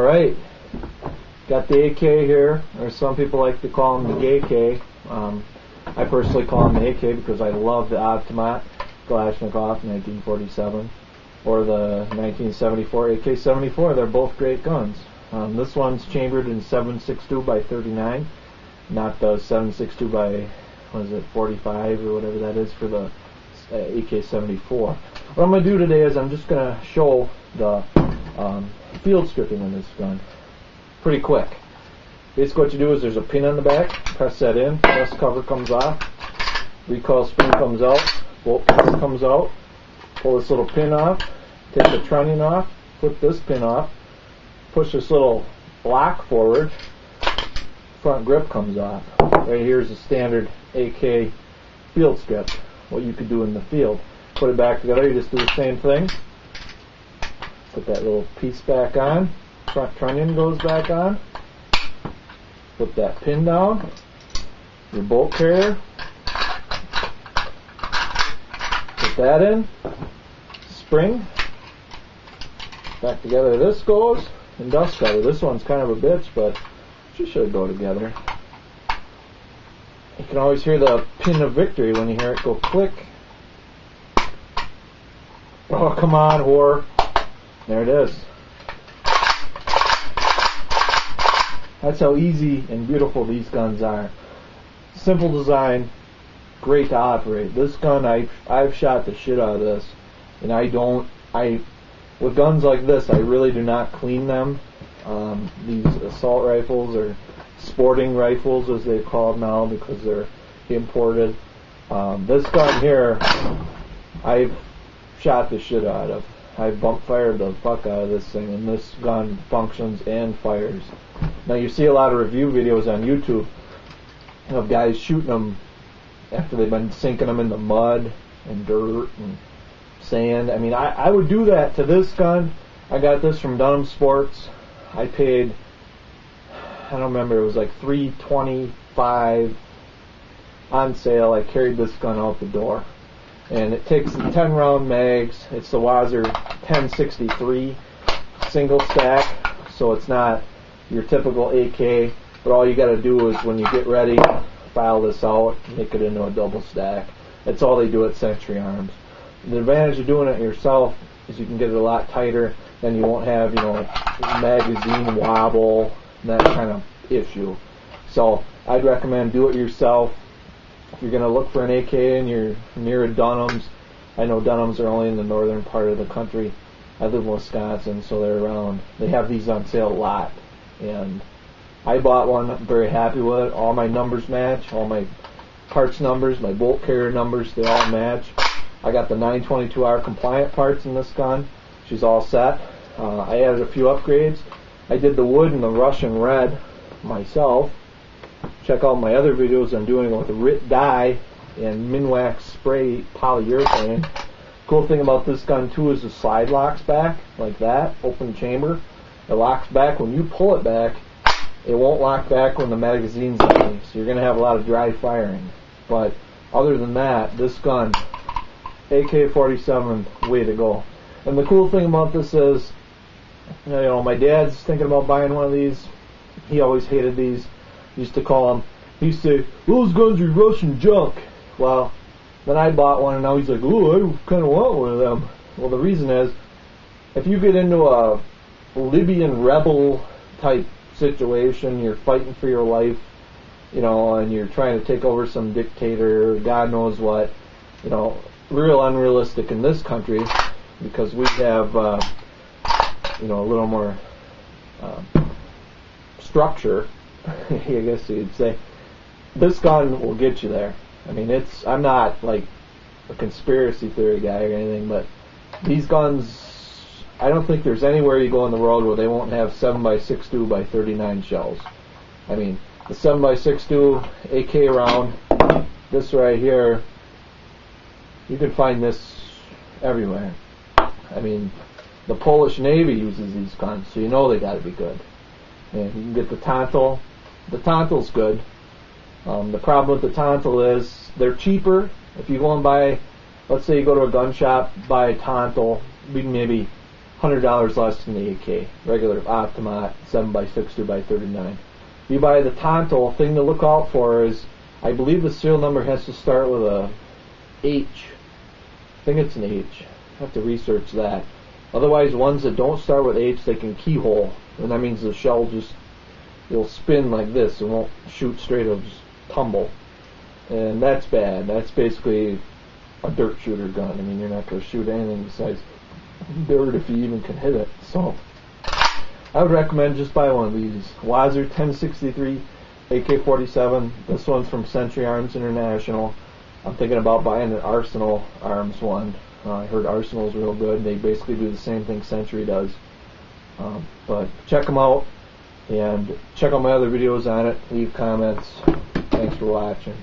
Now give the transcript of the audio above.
Alright, got the AK here, or some people like to call him the gay K. I personally call him the AK because I love the automat Kalashnikov 1947 or the 1974 AK-74. They're both great guns. This one's chambered in 7.62 by 39, not the 7.62 by, what is it, 45 or whatever that is for the AK-74. What I'm going to do today is I'm just going to show the field stripping in this gun. Pretty quick. Basically what you do is there's a pin on the back, press that in, dust cover comes off, recoil spring comes out, bolt pin comes out, pull this little pin off, take the trunnion off, flip this pin off, push this little block forward, front grip comes off. Right here is a standard AK field strip, what you could do in the field. Put it back together, you just do the same thing. Put that little piece back on, front trunnion goes back on, put that pin down, your bolt carrier, put that in, spring, back together this goes, and dust cover. This one's kind of a bitch, but she should go together. You can always hear the pin of victory when you hear it go click. Oh, come on, whore. There it is. That's how easy and beautiful these guns are. Simple design, great to operate. This gun, I've shot the shit out of this, and with guns like this, I really do not clean them. These assault rifles or sporting rifles, as they call them now, because they're imported. This gun here, I've shot the shit out of. I bump fired the fuck out of this thing, and this gun functions and fires. Now you see a lot of review videos on YouTube of guys shooting them after they've been sinking them in the mud and dirt and sand. I mean, I would do that to this gun. I got this from Dunham Sports. I paid, I don't remember, it was like $325 on sale. I carried this gun out the door. And it takes 10 round mags. It's the Wasr 1063 single stack, so it's not your typical AK, but all you got to do is when you get ready, file this out, make it into a double stack. That's all they do at Century Arms. The advantage of doing it yourself is you can get it a lot tighter, then you won't have, magazine wobble, that kind of issue. So I'd recommend do it yourself. If you're going to look for an AK and you're near a Dunham's, I know Dunham's are only in the northern part of the country. I live in Wisconsin, so they're around. They have these on sale a lot. And I bought one, I'm very happy with it. All my numbers match, all my parts numbers, my bolt carrier numbers, they all match. I got the 922R compliant parts in this gun. She's all set. I added a few upgrades. I did the wood and the Russian red myself. Check out my other videos I'm doing with the RIT dye and Minwax spray polyurethane. Cool thing about this gun too is the slide locks back like that, open chamber. It locks back when you pull it back. It won't lock back when the magazine's empty, so you're going to have a lot of dry firing. But other than that, this gun, AK-47, way to go. And the cool thing about this is, my dad's thinking about buying one of these. He always hated these. He used to call them, he used to say, those guns are Russian junk. Well, then I bought one and now he's like, oh, I kind of want one of them. Well, the reason is, if you get into a Libyan rebel type situation, you're fighting for your life, and you're trying to take over some dictator, God knows what, real unrealistic in this country because we have, a little more structure. I guess you'd say. This gun will get you there. I mean, I'm not like a conspiracy theory guy or anything, but these guns, I don't think there's anywhere you go in the world where they won't have 7.62 by 39 shells. I mean, the 7.62 AK round, this right here, you can find this everywhere. I mean, the Polish Navy uses these guns, so you know they got to be good. And you can get the Intl. The Intl's good. The problem with the Intl is they're cheaper. If you go and buy, let's say you go to a gun shop, buy a Intl, maybe $100 less than the AK, regular Optimat 7x6 2x39. If you buy the Intl, thing to look out for is, I believe the serial number has to start with a H. I think it's an H. I have to research that. Otherwise, ones that don't start with H, they can keyhole, and that means the shell just, it'll spin like this. It won't shoot straight, it'll just tumble, and that's bad. That's basically a dirt shooter gun. I mean, you're not going to shoot anything besides dirt if you even can hit it. So I would recommend just buy one of these. Wasr 1063 AK47. This one's from Century Arms International. I'm thinking about buying an Arsenal Arms one. I heard Arsenal's real good. They basically do the same thing Century does. But check them out and check out my other videos on it. Leave comments. Thanks for watching.